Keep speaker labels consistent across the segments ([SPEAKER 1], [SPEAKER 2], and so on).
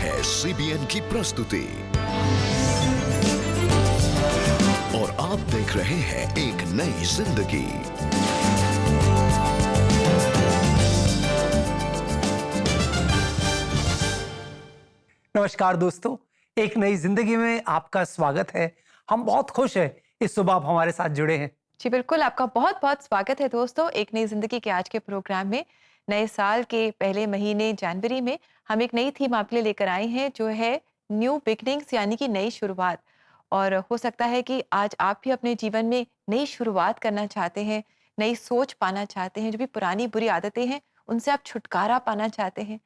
[SPEAKER 1] है सीबीएन की प्रस्तुति और आप देख रहे हैं एक नई जिंदगी।
[SPEAKER 2] नमस्कार दोस्तों, एक नई जिंदगी में आपका स्वागत है। हम बहुत खुश हैं इस सुबह आप हमारे साथ जुड़े हैं।
[SPEAKER 3] जी बिल्कुल, आपका बहुत बहुत स्वागत है दोस्तों एक नई जिंदगी के आज के प्रोग्राम में। नए साल के पहले महीने जनवरी में हम एक नई थीम आपके लिए लेकर आए हैं जो है न्यू बिगनिंग्स, यानी कि नई शुरुआत। और हो सकता है कि आज आप भी अपने जीवन में नई शुरुआत करना चाहते हैं, नई सोच पाना चाहते हैं, जो भी पुरानी बुरी आदतें हैं उनसे आप छुटकारा पाना चाहते हैं,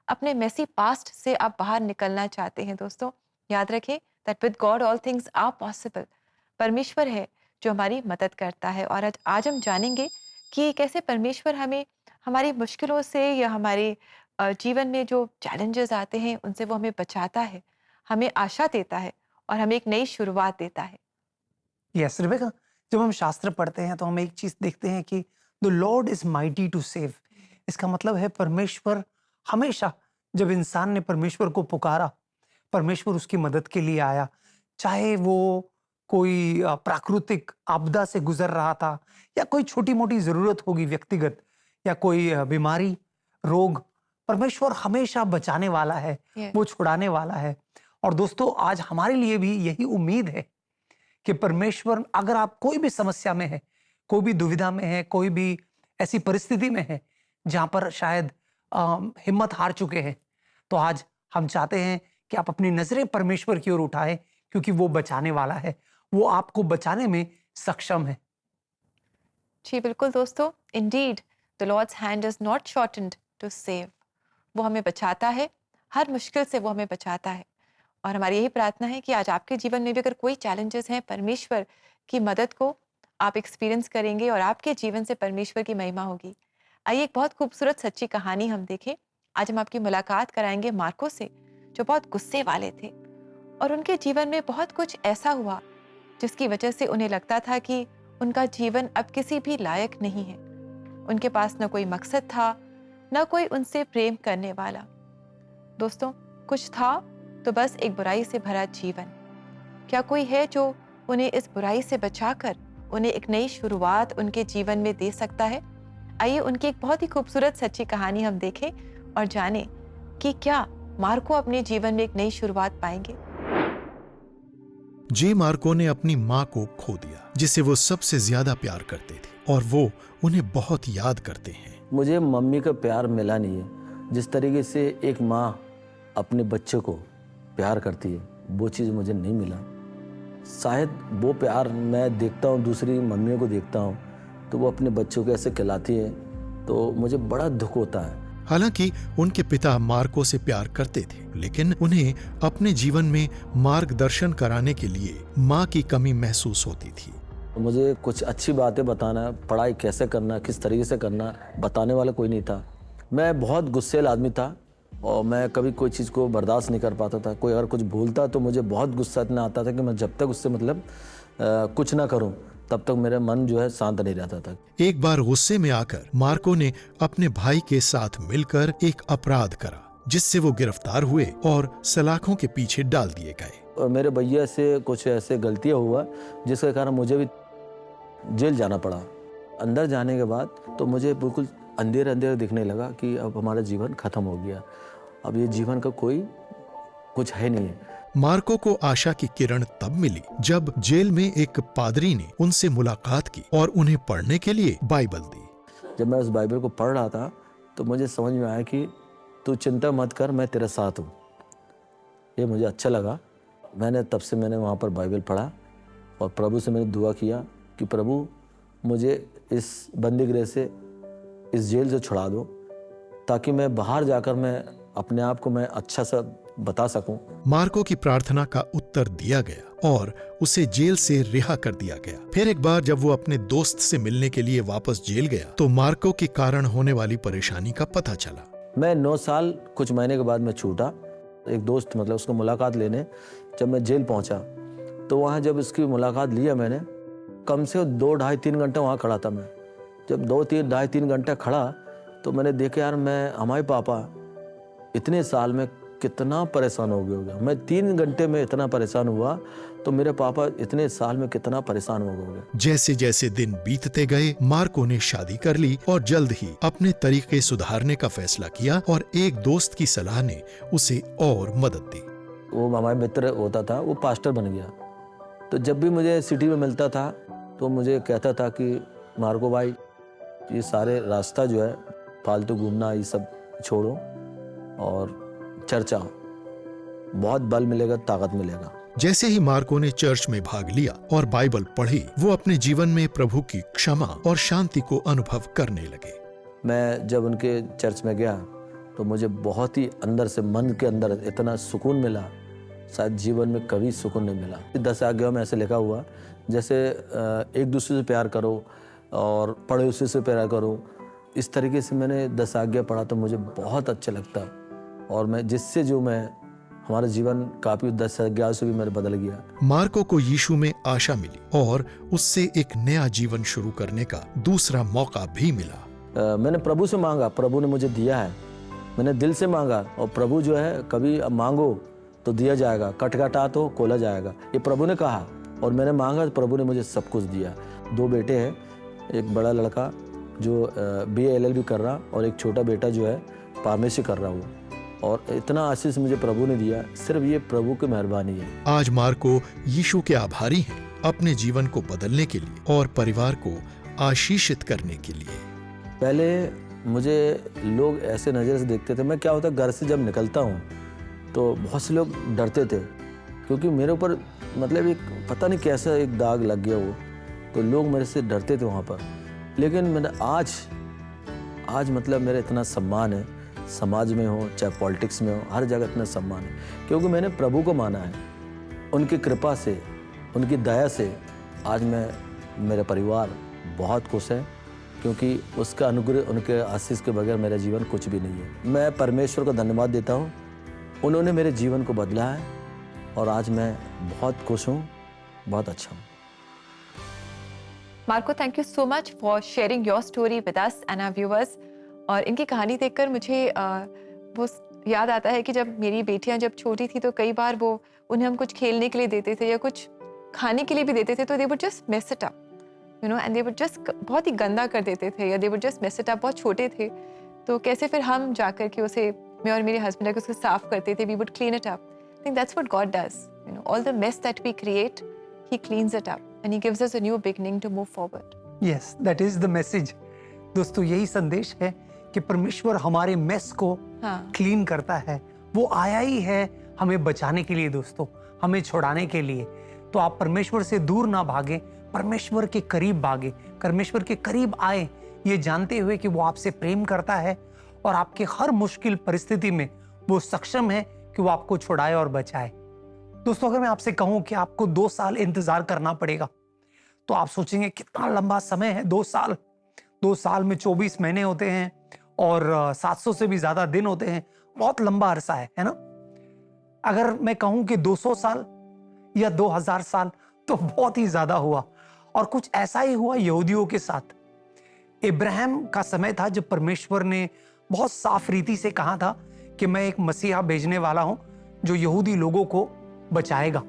[SPEAKER 3] अपने मेसी पास्ट से आप बाहर निकलना चाहते हैं। दोस्तों याद रखें that with God all things are possible. परमेश्वर है जो हमारी मदद करता है। और आज हम जानेंगे कि कैसे परमेश्वर हमें हमारी मुश्किलों से या हमारे जीवन में जो चैलेंजेस आते हैं उनसे वो हमें बचाता है, हमें आशा देता है और हमें एक नई शुरुआत देता है।
[SPEAKER 2] यस रिबेका, जब हम शास्त्र पढ़ते हैं तो हम एक चीज देखते हैं कि the Lord is mighty to save. इसका मतलब है परमेश्वर हमेशा, जब इंसान ने परमेश्वर को पुकारा, परमेश्वर उसकी मदद के लिए आया। चाहे वो कोई प्राकृतिक आपदा से गुजर रहा था या कोई छोटी मोटी जरूरत होगी व्यक्तिगत, या कोई बीमारी, रोग, परमेश्वर हमेशा बचाने वाला है,
[SPEAKER 3] Yes.
[SPEAKER 2] वो छुड़ाने वाला है। और दोस्तों आज हमारे लिए भी यही उम्मीद है कि परमेश्वर, अगर आप कोई भी समस्या में है, कोई भी दुविधा में है, कोई भी ऐसी परिस्थिति में है जहां पर शायद हिम्मत हार चुके हैं, तो आज हम चाहते हैं कि आप अपनी नजरें परमेश्वर की ओर उठाएं, क्योंकि वो बचाने वाला है, वो आपको बचाने में सक्षम है।
[SPEAKER 3] जी बिल्कुल दोस्तों, indeed the Lord's hand is not shortened to save. वो हमें बचाता है, हर मुश्किल से वो हमें बचाता है। और हमारी यही प्रार्थना है कि आज आपके जीवन में भी अगर कोई चैलेंजेस हैं, परमेश्वर की मदद को आप एक्सपीरियंस करेंगे और आपके जीवन से परमेश्वर की महिमा होगी। आइए एक बहुत खूबसूरत सच्ची कहानी हम देखें। आज हम आपकी मुलाकात कराएंगे मार्को से, जो बहुत गुस्से वाले थे और उनके जीवन में बहुत कुछ ऐसा हुआ जिसकी वजह से उन्हें लगता था कि उनका जीवन अब किसी भी लायक नहीं है। उनके पास न कोई मकसद था, न कोई उनसे प्रेम करने वाला। दोस्तों कुछ था तो बस एक बुराई से भरा जीवन। क्या कोई है जो उन्हें इस बुराई से बचाकर उन्हें एक नई शुरुआत उनके जीवन में दे सकता है? आइए उनकी एक बहुत ही खूबसूरत सच्ची कहानी हम देखें और जानें कि क्या मार्को अपने जीवन में एक नई शुरुआत पाएंगे।
[SPEAKER 4] जे मार्को ने अपनी माँ को खो दिया, जिसे वो सबसे ज्यादा प्यार करते थे, और वो उन्हें बहुत याद करते हैं।
[SPEAKER 5] मुझे मम्मी का प्यार मिला नहीं है। जिस तरीके से एक माँ अपने बच्चे को प्यार करती है, वो चीज़ मुझे नहीं मिला। शायद वो प्यार मैं देखता हूँ, दूसरी मम्मियों को देखता हूँ तो वो अपने बच्चों को ऐसे खिलाती है, तो मुझे बड़ा दुख होता है।
[SPEAKER 4] हालांकि उनके पिता मार्को से प्यार करते थे, लेकिन उन्हें अपने जीवन में मार्गदर्शन कराने के लिए माँ की कमी महसूस होती थी।
[SPEAKER 5] मुझे कुछ अच्छी बातें बताना, पढ़ाई कैसे करना, किस तरीके से करना, बताने वाला कोई नहीं था। मैं बहुत गुस्सैल आदमी था और मैं कभी कोई चीज़ को बर्दाश्त नहीं कर पाता था। कोई अगर कुछ भूलता तो मुझे बहुत गुस्सा इतना आता था कि मैं जब तक उससे कुछ ना करूं तब तक मेरा मन जो है शांत नहीं रहता था।
[SPEAKER 4] एक बार गुस्से में आकर मार्को ने अपने भाई के साथ मिलकर एक अपराध करा, जिससे वो गिरफ्तार हुए और सलाखों के पीछे डाल दिए गए।
[SPEAKER 5] और मेरे भैया से कुछ ऐसे गलतियाँ हुआ जिसके कारण मुझे भी जेल जाना पड़ा। अंदर जाने के बाद तो मुझे बिल्कुल अंधेरा अंधेरा दिखने लगा कि अब हमारा जीवन खत्म हो गया, अब ये जीवन का कोई कुछ है नहीं है।
[SPEAKER 4] मार्को को आशा की किरण तब मिली जब जेल में एक पादरी ने उनसे मुलाकात की और उन्हें पढ़ने के लिए बाइबल दी।
[SPEAKER 5] जब मैं उस बाइबल को पढ़ रहा था तो मुझे समझ में आया कि तू चिंता मत कर, मैं तेरे साथ हूँ। ये मुझे अच्छा लगा। तब से मैंने वहाँ पर बाइबल पढ़ा और प्रभु से मैंने दुआ किया कि प्रभु मुझे इस बंदीगृह से, इस जेल से छुड़ा दो, ताकि मैं बाहर जाकर मैं अपने आप को मैं अच्छा सा बता सकूं।
[SPEAKER 4] मार्को की प्रार्थना का उत्तर दिया गया और उसे जेल से रिहा कर दिया गया। फिर एक बार जब वो अपने दोस्त से मिलने के लिए वापस जेल गया तो मार्को के कारण होने वाली परेशानी का पता चला।
[SPEAKER 5] मैं 9 साल कुछ महीने के बाद मैं छूटा। एक दोस्त उसको मुलाकात लेने जब मैं जेल पहुंचा तो वहाँ जब उसकी मुलाकात लिया मैंने, कम से 2 ढाई 3 घंटे वहाँ खड़ा था। मैं जब 2 ढाई 3 घंटे खड़ा तो मैंने देखा यार, मैं हमारे पापा इतने साल में कितना परेशान हो गया। मैं 3 घंटे में इतना परेशान हुआ, तो मेरे पापा इतने साल में कितना परेशान हो गए।
[SPEAKER 4] जैसे जैसे दिन बीतते गए, मार्को ने शादी कर ली और जल्द ही अपने तरीके सुधारने का फैसला किया और एक दोस्त की सलाह ने उसे और मदद दी।
[SPEAKER 5] वो हमारे मित्र होता था, वो पास्टर बन गया। तो जब भी मुझे सिटी में मिलता था तो मुझे कहता था कि मार्को भाई, ये सारे रास्ता जो है फालतू घूमना ये सब छोड़ो और चर्च आओ, बहुत बल मिलेगा, ताकत मिलेगा।
[SPEAKER 4] जैसे ही मार्को ने चर्च में भाग लिया और बाइबल पढ़ी, वो अपने जीवन में प्रभु की क्षमा और शांति को अनुभव करने लगे। मैं
[SPEAKER 5] जब उनके चर्च में गया तो मुझे बहुत ही अंदर से, मन के अंदर इतना सुकून मिला, शायद जीवन में कभी सुकून नहीं मिला। 10 आज्ञाओं में ऐसे लिखा हुआ, जैसे एक दूसरे से प्यार करो और पड़ोसी से प्यार करो। इस तरीके से मैंने 10 आज्ञा पढ़ा तो मुझे बहुत अच्छा लगता, और मैं जिससे जो मैं हमारा जीवन काफी 10 आज्ञाओं से भी मेरे बदल गया।
[SPEAKER 4] मार्को को यीशु में आशा मिली और उससे एक नया जीवन शुरू करने का दूसरा मौका भी मिला।
[SPEAKER 5] मैंने प्रभु से मांगा, प्रभु ने मुझे दिया है। मैंने दिल से मांगा, और प्रभु जो है कभी मांगो तो दिया जाएगा, खटखटा तो खोला जाएगा, ये प्रभु ने कहा। और मैंने मांगा तो प्रभु ने मुझे सब कुछ दिया। 2 बेटे हैं, एक बड़ा लड़का जो BA LLB कर रहा, और एक छोटा बेटा जो है फार्मेसी कर रहा हूँ। और इतना आशीष मुझे प्रभु ने दिया, सिर्फ ये प्रभु की मेहरबानी है।
[SPEAKER 4] आज मार्को यीशु के आभारी हैं, अपने जीवन को बदलने के लिए और परिवार को आशीषित करने के लिए।
[SPEAKER 5] पहले मुझे लोग ऐसे नज़र से देखते थे। मैं क्या होता, घर से जब निकलता हूँ तो बहुत से लोग डरते थे, क्योंकि मेरे ऊपर मतलब एक पता नहीं कैसा एक दाग लग गया वो, तो लोग मेरे से डरते थे वहाँ पर। लेकिन मैंने आज मतलब मेरा इतना सम्मान है, समाज में हो चाहे पॉलिटिक्स में हो, हर जगह इतना सम्मान है, क्योंकि मैंने प्रभु को माना है। उनकी कृपा से, उनकी दया से आज मेरा परिवार बहुत खुश है, क्योंकि उसका अनुग्रह, उनके आशीष के बगैर मेरा जीवन कुछ भी नहीं है। मैं परमेश्वर को धन्यवाद देता हूँ, उन्होंने मेरे जीवन को बदला है, और आज मैं बहुत खुश हूँ, बहुत अच्छा हूँ।
[SPEAKER 3] Marco, thank you so much for sharing your story with us and our viewers. और इनकी कहानी देखकर मुझे वो याद आता है कि जब मेरी बेटियां जब छोटी थी तो कई बार वो उन्हें हम कुछ खेलने के लिए देते थे या कुछ खाने के लिए भी देते थे, तो they would just mess it up, you know, and they would just बहुत ही गंदा कर देते थे, या they would just mess it up. बहुत छोटे थे तो कैसे फिर हम जाकर के उसे, मैं और मेरे हस्बैंड को उसको साफ करते थे, we would clean it up. I think that's what God does, you know, all the mess that we create, he cleans it up and he gives us a new beginning to move forward.
[SPEAKER 2] Yes, that is the message. दोस्तों, यही संदेश है कि परमेश्वर हमारे mess को clean करता है। वो आया ही है हमें बचाने के लिए दोस्तों, हमें छुड़ाने के लिए। तो आप परमेश्वर से दूर ना भागें, परमेश्वर के करीब भागें, परमेश्वर के करीब आए, ये जानते हुए कि वो आपसे प्रेम करता है और आपके हर मुश्किल परिस्थिति में वो सक्षम है कि वो आपको छुड़ाए और बचाए। दोस्तों, अगर मैं आपसे कहूं कि आपको 2 साल इंतजार करना पड़ेगा, तो आप सोचेंगे कितना लंबा समय है 2 साल। 2 साल में 24 महीने होते हैं और 700 से भी ज्यादा दिन होते हैं, बहुत लंबा अरसा है ना। अगर मैं कहूं कि 200 साल या 2000 साल तो बहुत ही ज्यादा हुआ। और कुछ ऐसा ही हुआ यहूदियों के साथ। इब्राहिम का समय था जब परमेश्वर ने बहुत साफ रीति से कहा था कि मैं एक मसीहा भेजने वाला हूं जो यहूदी लोगों को बचाएगा।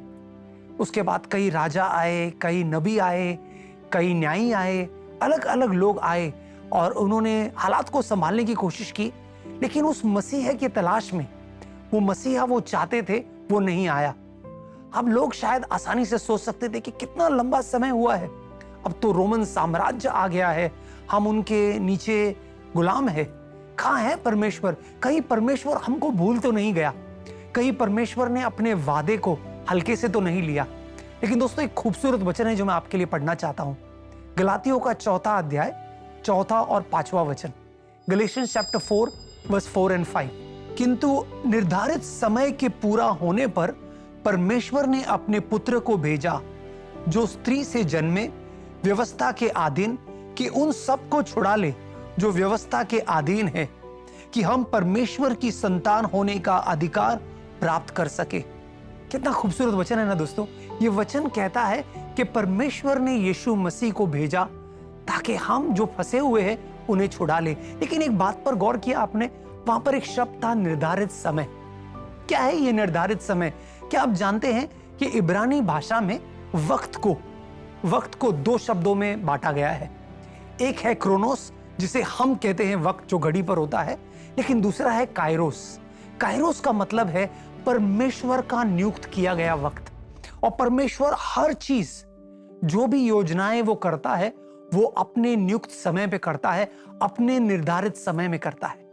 [SPEAKER 2] उसके बाद कई राजा आए, कई नबी आए, कई न्यायी आए, अलग अलग लोग आए और उन्होंने हालात को संभालने की कोशिश की, लेकिन उस मसीहा की तलाश में वो मसीहा वो चाहते थे वो नहीं आया। अब लोग शायद आसानी से सोच सकते थे कि कितना लंबा समय हुआ है, अब तो रोमन साम्राज्य आ गया है, हम उनके नीचे गुलाम है। कहाँ है परमेश्वर? कहीं परमेश्वर हमको भूल तो नहीं गया? कहीं परमेश्वर ने अपने वादे को हल्के से तो नहीं लिया? लेकिन दोस्तों, एक खूबसूरत वचन है जो मैं आपके लिए पढ़ना चाहता हूं। गलातियों का 4 अध्याय 4 और 5वां वचन, गलेशियंस चैप्टर 4 वर्स 4 एंड 5। किंतु निर्धारित समय के पूरा होने पर परमेश्वर ने अपने पुत्र को भेजा, जो स्त्री से जन्मे, व्यवस्था के अधीन, कि उन सब को छुड़ा ले जो व्यवस्था के अधीन है, कि हम परमेश्वर की संतान होने का अधिकार प्राप्त कर सके। कितना खूबसूरत वचन है ना दोस्तों। ये वचन कहता है कि परमेश्वर ने यीशु मसीह को भेजा ताकि हम जो फंसे हुए हैं उन्हें छुड़ा ले। लेकिन एक बात पर गौर किया आपने, वहां पर एक शब्द था, निर्धारित समय। क्या है ये निर्धारित समय? क्या आप जानते हैं कि इब्रानी भाषा में वक्त को दो शब्दों में बांटा गया है। एक है क्रोनोस, जिसे हम कहते हैं वक्त जो घड़ी पर होता है, लेकिन दूसरा है काइरोस। काइरोस का मतलब है परमेश्वर का नियुक्त किया गया वक्त। और परमेश्वर हर चीज, जो भी योजनाएं वो करता है, वो अपने नियुक्त समय पे करता है, अपने निर्धारित समय में करता है।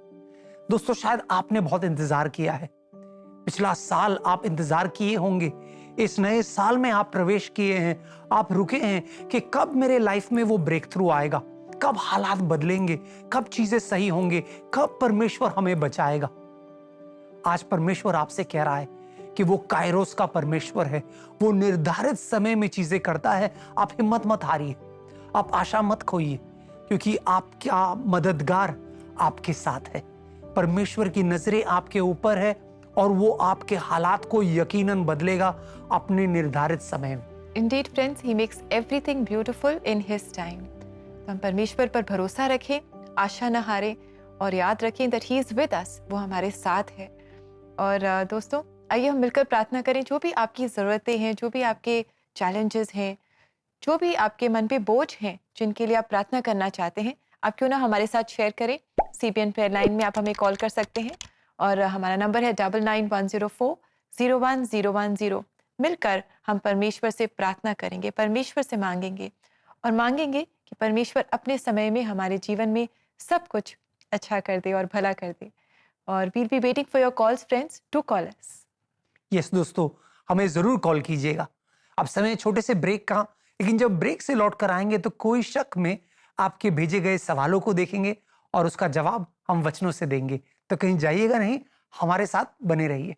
[SPEAKER 2] दोस्तों, शायद आपने बहुत इंतजार किया है। पिछला साल आप इंतजार किए होंगे। इस नए साल में आप प्रवेश किए हैं, आप रुके हैं कि कब मेरे लाइफ में वो ब्रेक थ्रू आएगा, कब हालात बदलेंगे, कब चीजें सही होंगे, कब परमेश्वर हमें बचाएगा। आज परमेश्वर आपसे कह रहा है कि वो काइरोस का परमेश्वर है, वो निर्धारित समय में चीजें करता है। आप हिम्मत मत हारिए, आप आशा मत खोइए, क्योंकि आपका मददगार आपके साथ है। परमेश्वर की नजरें आपके ऊपर है और वो आपके हालात को यकीनन बदलेगा अपने निर्धारित समय में।
[SPEAKER 3] Indeed, friends, He makes everything beautiful in His time. तो हम परमेश्वर पर भरोसा रखें, आशा न हारें और याद रखें that He is with us, वो हमारे साथ है। और दोस्तों, आइए हम मिलकर प्रार्थना करें। जो भी आपकी ज़रूरतें हैं, जो भी आपके चैलेंजेस हैं, जो भी आपके मन पे बोझ हैं, जिनके लिए आप प्रार्थना करना चाहते हैं, आप क्यों ना हमारे साथ शेयर करें। CBN प्रेयर लाइन में आप हमें कॉल कर सकते हैं और हमारा नंबर है 9910401010। मिलकर हम परमेश्वर से प्रार्थना करेंगे, परमेश्वर से मांगेंगे और मांगेंगे कि परमेश्वर अपने समय में हमारे जीवन में सब कुछ अच्छा कर दे और भला कर दे। और we'll be waiting for your calls, friends, to call us.
[SPEAKER 2] Yes दोस्तों, हमें जरूर कॉल कीजिएगा। अब समय छोटे से ब्रेक का, लेकिन जब ब्रेक से लौट कर आएंगे तो कोई शक में आपके भेजे गए सवालों को देखेंगे और उसका जवाब हम वचनों से देंगे। तो कहीं जाइएगा नहीं, हमारे साथ बने रहिए।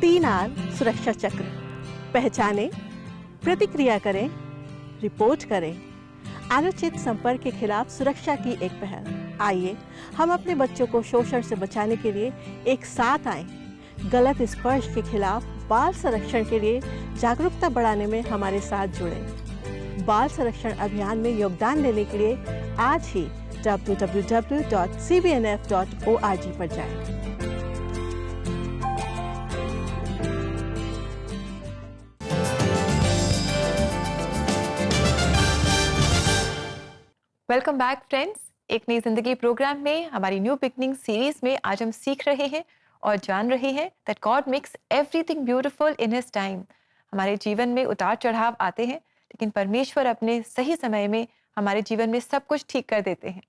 [SPEAKER 6] तीन आर सुरक्षा चक्र: पहचानें, प्रतिक्रिया करें, रिपोर्ट करें। अनुचित संपर्क के खिलाफ सुरक्षा की एक पहल। आइए हम अपने बच्चों को शोषण से बचाने के लिए एक साथ आएं। गलत स्पर्श के खिलाफ बाल संरक्षण के लिए जागरूकता बढ़ाने में हमारे साथ जुड़ें। बाल संरक्षण अभियान में योगदान देने के लिए आज ही www.cbnf.org पर जाएं।
[SPEAKER 3] Welcome back friends. एक नई जिंदगी प्रोग्राम में हमारी न्यू बिगनिंग सीरीज में आज हम सीख रहे हैं और जान रहे हैं that God makes everything beautiful in his time. हमारे जीवन में उतार चढ़ाव आते हैं, लेकिन परमेश्वर अपने सही समय में हमारे जीवन में सब कुछ ठीक कर देते हैं।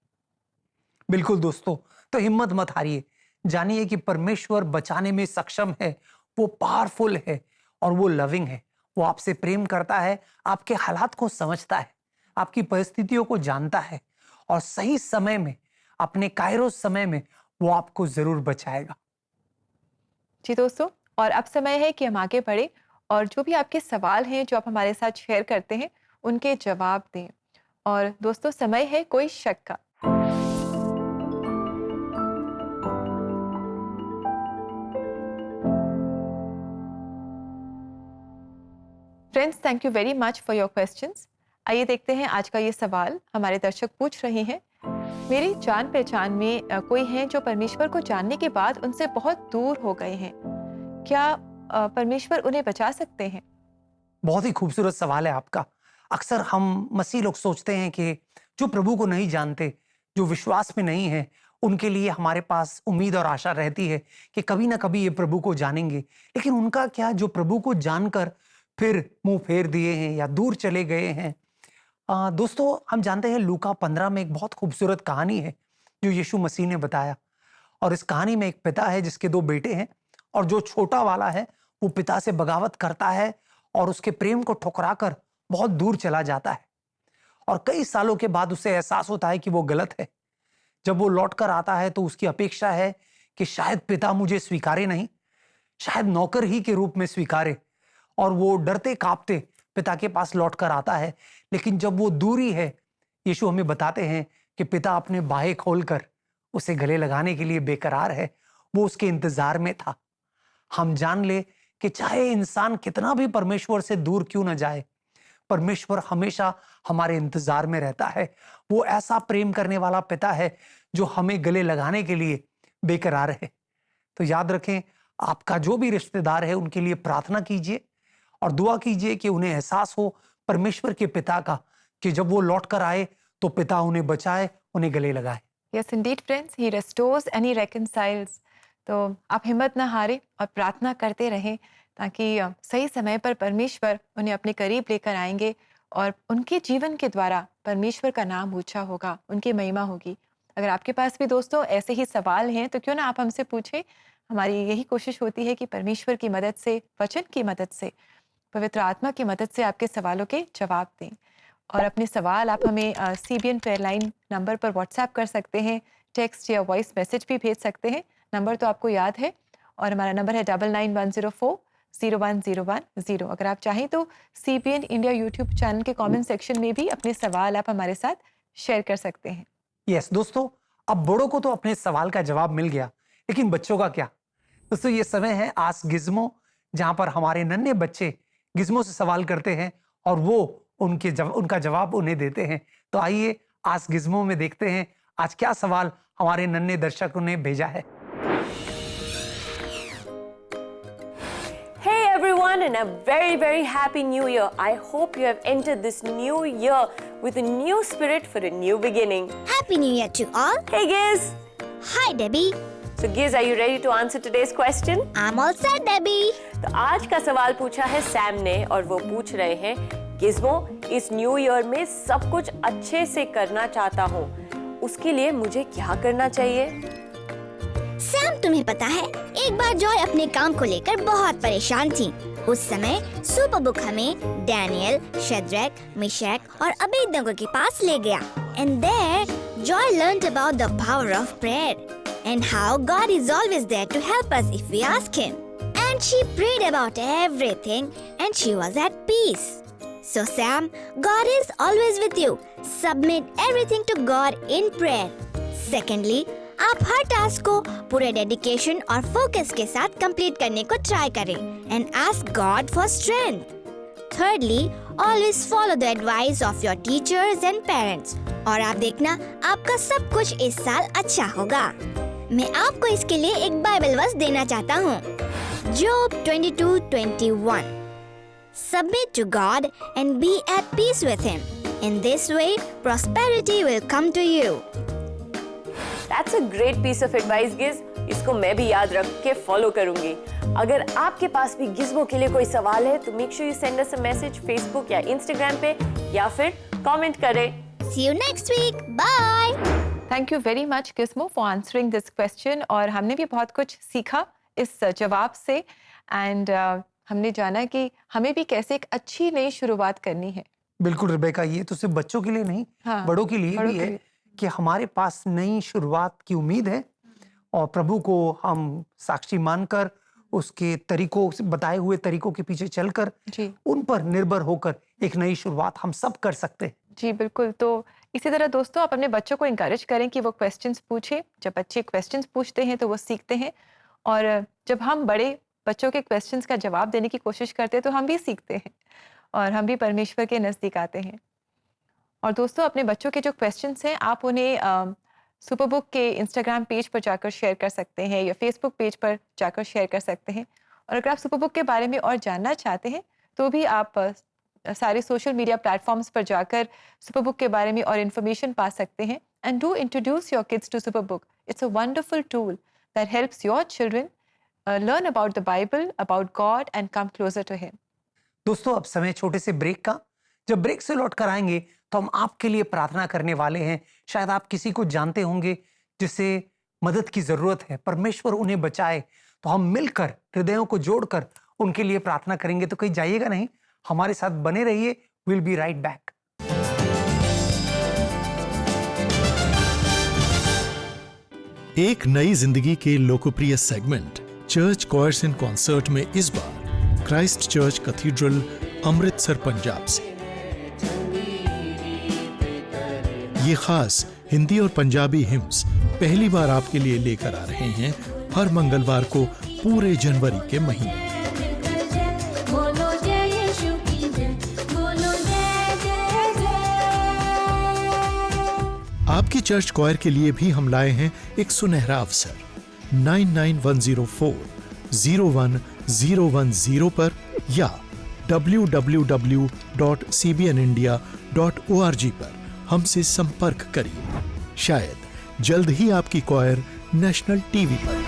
[SPEAKER 2] बिल्कुल दोस्तों, तो हिम्मत मत हारिए। जानिए कि परमेश्वर बचाने में सक्षम है, वो पावरफुल है और वो लविंग है। वो आपसे प्रेम करता है, आपके हालात को समझता है, आपकी परिस्थितियों को जानता है और सही समय में, अपने काइरोस समय में वो आपको जरूर बचाएगा।
[SPEAKER 3] जी दोस्तों, और अब समय है कि हम आगे बढ़े और जो भी आपके सवाल हैं जो आप हमारे साथ शेयर करते हैं उनके जवाब दें। और दोस्तों, समय है कोई शक का। Friends, thank you very much for your questions. आइए देखते हैं आज का ये सवाल। हमारे दर्शक पूछ रहे हैं, मेरी जान पहचान में कोई हैं जो परमेश्वर को जानने के बाद उनसे बहुत दूर हो गए हैं, क्या परमेश्वर उन्हें बचा सकते हैं?
[SPEAKER 2] बहुत ही खूबसूरत सवाल है आपका। अक्सर हम मसीह लोग सोचते हैं कि जो प्रभु को नहीं जानते, जो विश्वास में नहीं है, उनके लिए हमारे पास उम्मीद और आशा रहती है कि कभी ना कभी ये प्रभु को जानेंगे। लेकिन उनका क्या, जो प्रभु को जानकर फिर मुंह फेर दिए हैं या दूर चले गए हैं। दोस्तों, हम जानते हैं लूका 15 में एक बहुत खूबसूरत कहानी है जो यीशु मसीह ने बताया। और इस कहानी में एक पिता है जिसके दो बेटे हैं, और जो छोटा वाला है वो पिता से बगावत करता है और उसके प्रेम को ठुकराकर बहुत दूर चला जाता है। और कई सालों के बाद उसे एहसास होता है कि वो गलत है। जब वो लौट कर आता है तो उसकी अपेक्षा है कि शायद पिता मुझे स्वीकारे नहीं, शायद नौकर ही के रूप में स्वीकारे। और वो डरते कांपते पिता के पास लौट कर आता है। लेकिन जब वो दूरी है, यीशु हमें बताते हैं कि पिता अपने बाहें खोलकर उसे गले लगाने के लिए बेकरार है। वो उसके इंतजार में था। हम जान ले कि चाहे इंसान कितना भी परमेश्वर से दूर क्यों न जाए, परमेश्वर हमेशा हमारे इंतजार में रहता है। वो ऐसा प्रेम करने वाला पिता है जो हमें गले लगाने के लिए बेकरार है। तो याद रखें, आपका जो भी रिश्तेदार है उनके लिए प्रार्थना कीजिए और दुआ कीजिए कि उन्हें एहसास हो परमेश्वर के पिता का, कि जब वो लौट कर आए तो पिता उन्हें बचाए, उन्हें गले लगाए।
[SPEAKER 3] Yes, indeed, friends. He restores and he reconciles. तो आप हिम्मत ना हारें और प्रार्थना करते रहें, ताकि सही समय पर परमेश्वर उन्हें अपने करीब लेकर आएंगे और उनके जीवन के द्वारा परमेश्वर का नाम ऊंचा होगा, उनकी महिमा होगी। अगर आपके पास भी दोस्तों ऐसे ही सवाल हैं तो क्यों ना आप हमसे पूछें। हमारी यही कोशिश होती है कि परमेश्वर की मदद से, वचन की मदद से, पवित्र आत्मा की मदद से आपके सवालों के जवाब दें। और अपने सवाल आप हमें CBN प्रेयर लाइन नंबर पर व्हाट्सएप कर सकते हैं, टेक्स्ट या वॉइस मैसेज भी भेज सकते हैं। नंबर तो आपको याद है और हमारा नंबर है 9910401010। अगर आप चाहें तो CBN इंडिया यूट्यूब चैनल के कमेंट सेक्शन में भी अपने सवाल आप हमारे साथ शेयर कर सकते हैं।
[SPEAKER 2] यस दोस्तों, अब बड़ों को तो अपने सवाल का जवाब मिल गया, लेकिन बच्चों का क्या? दोस्तों, ये समय है आस्क गिज़्मो, जहां पर हमारे नन्हे बच्चे गिज़्मो से सवाल करते हैं और वो उनका जवाब उन्हें देते हैं। तो आइए आस्क गिज़्मो में देखते हैं आज क्या सवाल हमारे नन्हे दर्शकों ने भेजा है।
[SPEAKER 7] Hey everyone, and a very, very happy new year. I hope you have entered this new year with a new spirit for a new beginning.
[SPEAKER 8] Happy New Year to all.
[SPEAKER 7] Hey Giz!
[SPEAKER 8] Hi Debbie.
[SPEAKER 7] So Giz, are you ready to answer today's question?
[SPEAKER 8] I'm all set Debbie.
[SPEAKER 7] तो आज का सवाल पूछा है Sam ने और वो पूछ रहे हैं, गिज़्मो, इस न्यू ईयर में सब कुछ अच्छे से करना चाहता हूँ, उसके लिए मुझे क्या करना चाहिए?
[SPEAKER 8] सैम, तुम्हें पता है, एक बार जॉय अपने काम को लेकर बहुत परेशान थी। उस समय सुपर बुक हमें डैनियल, शेड्रैक, मिशैक और अबेदनगो के पास ले गया। And there, Joy learned about the power of prayer and how God is always there to help us if we ask Him. And she prayed about everything and she was at peace. So Sam, God is always with you. Submit everything to God in prayer. Secondly, आप हर task को पूरे dedication और focus के साथ complete करने को try करें and ask God for strength. Thirdly, always follow the advice of your teachers and parents. और आप देखना आपका सब कुछ इस साल अच्छा होगा। मैं आपको इसके लिए एक बाइबल वर्स देना चाहता हूँ। Job 22:21. Submit to God and be at peace with Him. In this way, prosperity will come to you.
[SPEAKER 7] That's a great piece of advice, Giz. इसको मैं भी याद रख के फॉलो करूंगी। अगर आपके पास भी गिज़्मो के लिए कोई सवाल है तो make sure you send us a message Facebook या इंस्टाग्राम पे या फिर कमेंट करें।
[SPEAKER 8] See you next week. Bye.
[SPEAKER 3] Thank you very much Gizmo for answering this question. और हमने भी बहुत कुछ सीखा इस जवाब से एंड हमने जाना कि हमें भी कैसे एक अच्छी नई शुरुआत करनी है।
[SPEAKER 2] बिल्कुल रिबेका, ये तो सिर्फ बच्चों के लिए नहीं,
[SPEAKER 3] हाँ,
[SPEAKER 2] बड़ों के लिए
[SPEAKER 3] बड़ों
[SPEAKER 2] भी
[SPEAKER 3] के
[SPEAKER 2] है
[SPEAKER 3] लिए।
[SPEAKER 2] कि हमारे पास नई शुरुआत की उम्मीद है और प्रभु को हम साक्षी मानकर उसके तरीकों से बताए हुए तरीकों के पीछे चलकर
[SPEAKER 3] जी
[SPEAKER 2] उन पर निर्भर होकर एक नई शुरुआत हम सब कर सकते हैं।
[SPEAKER 3] जी बिल्कुल। तो इसी तरह दोस्तों आप अपने बच्चों को इंकरेज करें कि वो क्वेश्चंस पूछें। जब बच्चे क्वेश्चंस पूछते हैं तो वो सीखते हैं और जब हम बड़े बच्चों के क्वेश्चंस का जवाब देने की कोशिश करते हैं तो हम भी सीखते हैं और हम भी परमेश्वर के नज़दीक आते हैं। और दोस्तों अपने बच्चों के जो क्वेश्चंस हैं आप उन्हें सुपर बुक के इंस्टाग्राम पेज पर जाकर शेयर कर सकते हैं या फेसबुक पेज पर जाकर शेयर कर सकते हैं। और अगर आप सुपर बुक के बारे में और जानना चाहते हैं तो भी आप सारे सोशल मीडिया प्लेटफॉर्म्स पर जाकर सुपर बुक के बारे में और इन्फॉर्मेशन पा सकते हैं। And do introduce your kids to Superbook. It's a wonderful tool that helps your children learn about the Bible, about God and come closer to Him.
[SPEAKER 2] दोस्तों अब समय छोटे से ब्रेक का। जब ब्रेक से लौट कर आएंगे तो हम आपके लिए प्रार्थना करने वाले हैं। शायद आप किसी को जानते होंगे जिसे मदद की जरूरत है, परमेश्वर उन्हें बचाए। तो हम मिलकर हृदयों को जोड़कर उनके लिए प्रार्थना करेंगे। तो कहीं जाइएगा नहीं, हमारे साथ बने रहिए। Will be right back.
[SPEAKER 4] एक नई जिंदगी के लोकप्रिय segment church choirs in concert में इस बार Christ church cathedral Amritsar Punjab से। ये खास हिंदी और पंजाबी हिम्स पहली बार आपके लिए लेकर आ रहे हैं हर मंगलवार को पूरे जनवरी के महीने।
[SPEAKER 9] बोलो जय यीशु की जय, बोलो जय
[SPEAKER 4] आपकी चर्च क्वायर के लिए भी हम लाए हैं एक सुनहरा अवसर। 9910401010 पर या www.cbnindia.org पर हमसे संपर्क करिए। शायद जल्द ही आपकी क्वायर नेशनल टीवी पर।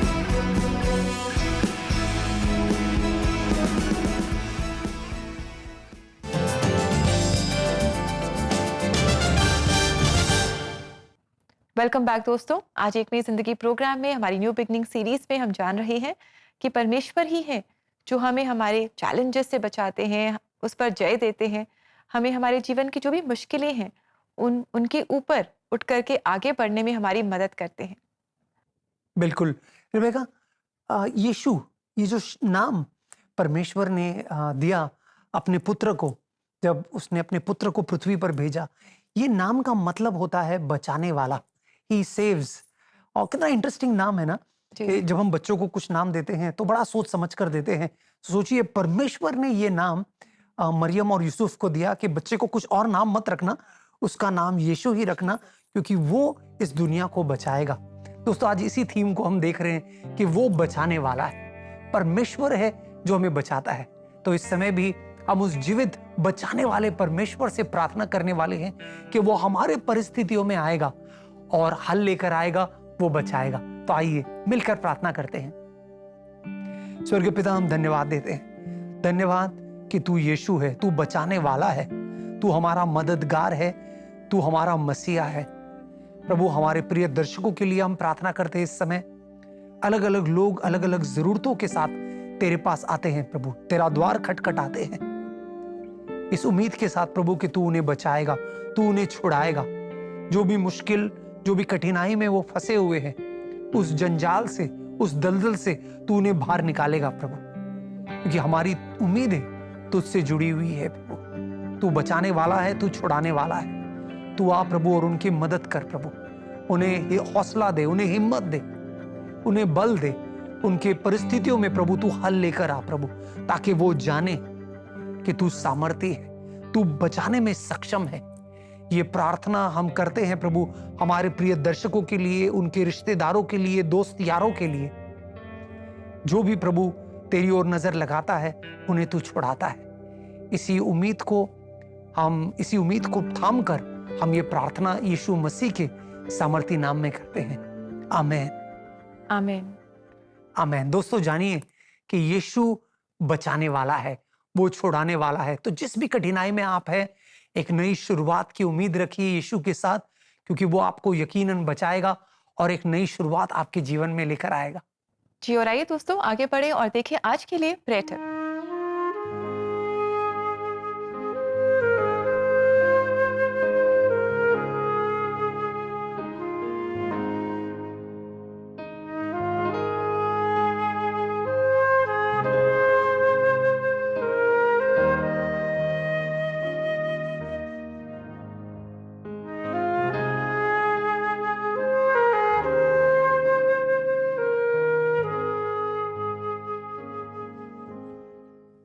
[SPEAKER 3] वेलकम बैक दोस्तों। आज एक नई जिंदगी प्रोग्राम में हमारी न्यू बिगनिंग सीरीज में हम जान रहे हैं कि परमेश्वर ही है जो हमें हमारे चैलेंजेस से बचाते हैं, उस पर जय देते हैं, हमें हमारे जीवन की जो भी मुश्किलें हैं उनके ऊपर उठ करके आगे बढ़ने में हमारी मदद करते हैं।
[SPEAKER 2] बिल्कुल रिबेका, यीशु, ये जो नाम परमेश्वर ने दिया अपने पुत्र को, जब उसने अपने पुत्र को पृथ्वी पर भेजा, ये नाम का मतलब होता है बचाने वाला। ही सेव्स। और कितना इंटरेस्टिंग नाम है ना कि जब हम बच्चों को कुछ नाम देते हैं तो बड़ा सोच समझ कर देते हैं। सोचिए, परमेश्वर ने ये नाम मरियम और यूसुफ को दिया कि बच्चे को कुछ और नाम मत रखना, उसका नाम यीशु ही रखना, क्योंकि वो इस दुनिया को बचाएगा। दोस्तों, आज इसी थीम को हम देख रहे हैं कि वो बचाने वाला है, परमेश्वर है जो हमें बचाता है। तो इस समय भी हम उस जीवित बचाने वाले परमेश्वर से प्रार्थना करने वाले हैं कि वो हमारे परिस्थितियों में आएगा और हल लेकर आएगा, वो बचाएगा। तो आइए मिलकर प्रार्थना करते हैं। स्वर्गीय पिता, हम धन्यवाद देते हैं, धन्यवाद कि तू यीशु है, तू बचाने वाला है, तू हमारा मददगार है, तू हमारा मसीहा है। प्रभु, हमारे प्रिय दर्शकों के लिए हम प्रार्थना करते हैं। इस समय अलग अलग लोग अलग अलग जरूरतों के साथ तेरे पास आते हैं प्रभु, तेरा द्वार खटखटाते हैं, इस उम्मीद के साथ प्रभु कि तू उन्हें बचाएगा, तू उन्हें छुड़ाएगा। जो भी मुश्किल, जो भी कठिनाई में वो फंसे हुए हैं, उस जंजाल से, उस दलदल से तू उन्हें बाहर निकालेगा प्रभु, क्योंकि हमारी उम्मीदें तुझसे जुड़ी हुई है प्रभु। तू बचाने वाला है, तू छुड़ाने वाला है। तू आ प्रभु और उनकी मदद कर प्रभु, उन्हें हौसला दे, उन्हें हिम्मत दे, उन्हें बल दे। उनके परिस्थितियों में प्रभु तू हल लेकर आ प्रभु, ताकि वो जाने कि तू सामर्थी है, तू बचाने में सक्षम है। ये प्रार्थना हम करते हैं प्रभु हमारे प्रिय दर्शकों के लिए, उनके रिश्तेदारों के लिए, दोस्त यारों के लिए। जो भी प्रभु तेरी ओर नजर लगाता है, उन्हें तू छुड़ाता है। इसी उम्मीद को थाम कर हम ये प्रार्थना यीशु मसीह के सामर्थी नाम में करते हैं। आमीन,
[SPEAKER 3] आमीन,
[SPEAKER 2] आमीन। दोस्तों, जानिए कि यीशु बचाने वाला है, वो छुड़ाने वाला है। तो जिस भी कठिनाई में आप हैं, एक नई शुरुआत की उम्मीद रखिए यीशु के साथ, क्योंकि वो आपको यकीनन बचाएगा और एक नई शुरुआत आपके जीवन में लेकर आएगा।
[SPEAKER 3] जी, और आइए दोस्तों आगे बढ़े और देखिए आज के लिए प्रेयर।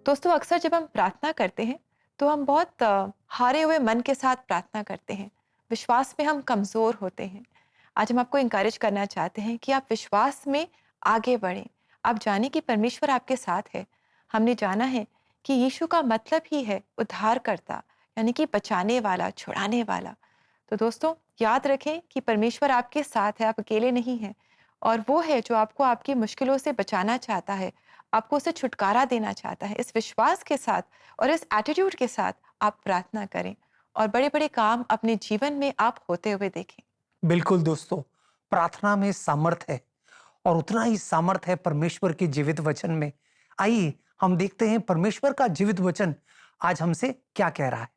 [SPEAKER 3] दोस्तों, अक्सर जब हम प्रार्थना करते हैं तो हम बहुत हारे हुए मन के साथ प्रार्थना करते हैं, विश्वास में हम कमज़ोर होते हैं। आज हम आपको इंकरेज करना चाहते हैं कि आप विश्वास में आगे बढ़ें। आप जाने कि परमेश्वर आपके साथ है। हमने जाना है कि यीशु का मतलब ही है उद्धारकर्ता, यानी कि बचाने वाला, छुड़ाने वाला। तो दोस्तों, याद रखें कि परमेश्वर आपके साथ है, आप अकेले नहीं हैं, और वो है जो आपको आपकी मुश्किलों से बचाना चाहता है, आपको उसे छुटकारा देना चाहता है। इस विश्वास के साथ और इस एटीट्यूड के साथ आप प्रार्थना करें और बड़े बड़े काम अपने जीवन में आप होते हुए देखें।
[SPEAKER 2] बिल्कुल दोस्तों, प्रार्थना में सामर्थ है और उतना ही सामर्थ है परमेश्वर के जीवित वचन में। आइए हम देखते हैं परमेश्वर का जीवित वचन आज हमसे क्या कह रहा है।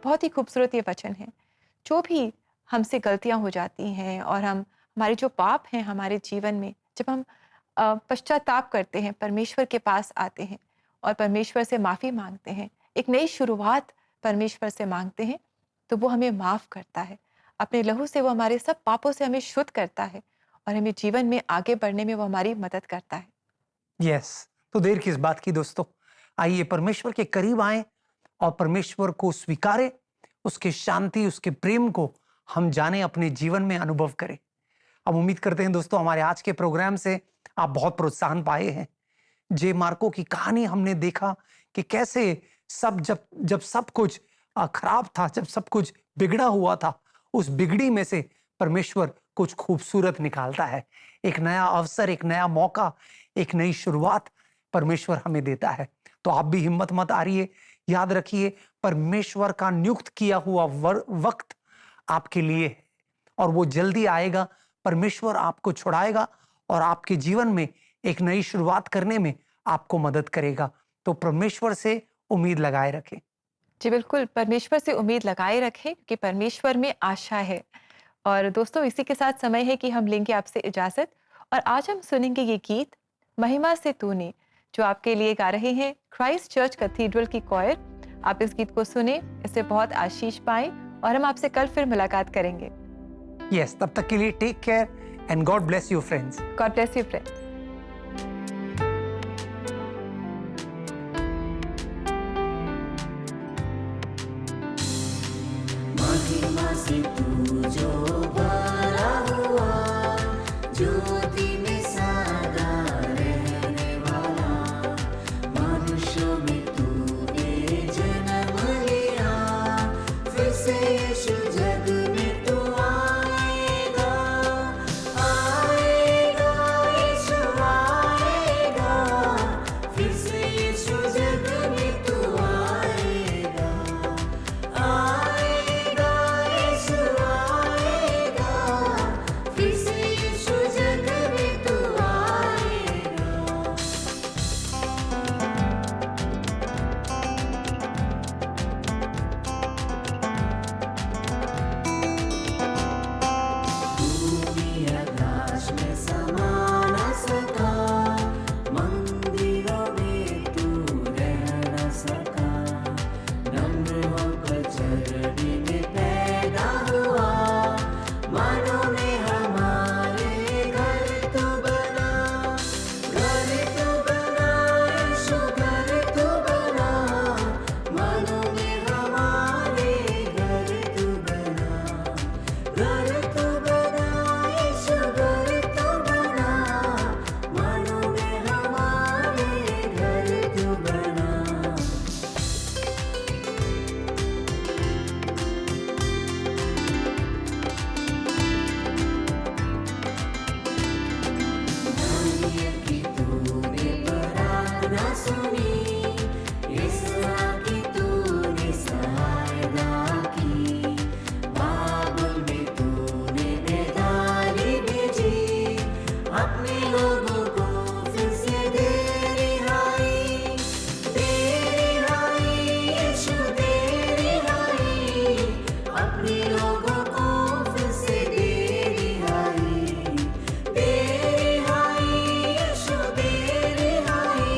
[SPEAKER 3] बहुत ही खूबसूरत ये वचन है। जो भी हमसे गलतियां हो जाती हैं और हमारे जो पाप हैं हमारे जीवन में, जब हम पश्चाताप करते हैं, परमेश्वर के पास आते हैं और परमेश्वर से माफ़ी मांगते हैं, एक नई शुरुआत परमेश्वर से मांगते हैं तो वो हमें माफ़ करता है। अपने लहू से वो हमारे सब पापों से हमें शुद्ध करता है और हमें जीवन में आगे बढ़ने में वो हमारी मदद करता है।
[SPEAKER 2] यस, तो देर किस बात की दोस्तों, आइए परमेश्वर के करीब आएं और परमेश्वर को स्वीकारें, उसके शांति, उसके प्रेम को हम जाने, अपने जीवन में अनुभव करें। अब उम्मीद करते हैं दोस्तों हमारे आज के प्रोग्राम से आप बहुत प्रोत्साहन पाए हैं। जे मार्को की कहानी हमने देखा कि कैसे जब सब कुछ खराब था, जब सब कुछ बिगड़ा हुआ था, उस बिगड़ी में से परमेश्वर कुछ खूबसूरत निकालता है। एक नया अवसर, एक नया मौका, एक नई शुरुआत परमेश्वर हमें देता है। तो आप भी हिम्मत मत हारिए, याद रखिए परमेश्वर का नियुक्त किया हुआ वक्त आपके लिए है और वो जल्दी आएगा। परमेश्वर आपको छुड़ाएगा और आपके जीवन में एक नई शुरुआत करने में आपको मदद करेगा। तो परमेश्वर से उम्मीद लगाए रखें।
[SPEAKER 3] जी बिल्कुल, परमेश्वर से उम्मीद लगाए रखें कि परमेश्वर में आशा है। और दोस्तों इसी के साथ समय है कि हम लेंगे आपसे इजाज़त और आज हम सुनेंगे ये गीत महिमा से तूने, जो आपके लिए गा रहे हैं क्राइस्ट चर्च कैथीड्रल की कॉयर। आप इस गीत को सुने, इससे बहुत आशीष पाएं और हम आपसे कल फिर मुलाकात करेंगे।
[SPEAKER 2] यस, तब तक के लिए take care and God bless you friends.
[SPEAKER 3] God bless you friends.
[SPEAKER 9] महिमा से तू जो भरा हुआ, ज्योति में सदा रहने वाला, मनुष्यों में तूने जन्म लिया, फिर से यीशु जग में तू आएगा, आएगा यीशु आएगा, फिर से यीशु जग में तू आएगा, आएगा यीशु आएगा, फिर से यीशु जग में तू आएगा। भूमि आकाश में समा न सका, मंदिरों में तू रह न सका, नम्र होकर चरनी में पैदा हुआ, मानों में हमारे घर तू बना, घर तू बना यीशु, घर तू बना, मानों में हमारे घर तू बना, घर तू बना यीशु, घर तू बना, मानों में हमारे घर तू बना। दानियल की तूने प्रार्थना सुनी, यिर्मयाह की तूने सहायता की, बाबुल में तूने बेदारी भेजी, अपने लोगों को फिर से दे रिहाई, दे रिहाई यीशु दे रिहाई, अपने लोगों को फिर से दे रिहाई, दे रिहाई यीशु दे रिहाई,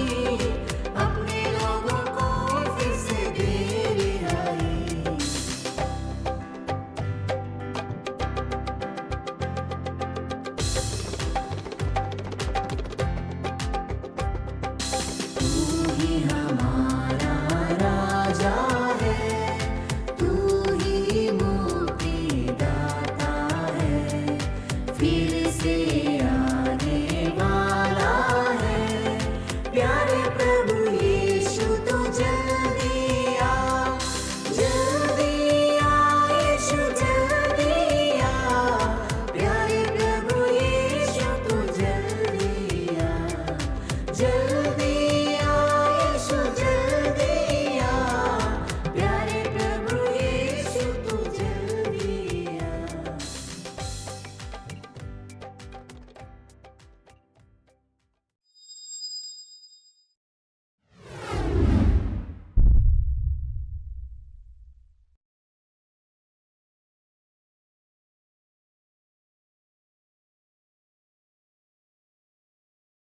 [SPEAKER 9] अपने लोगों को फिर से दे रिहाई। तू ही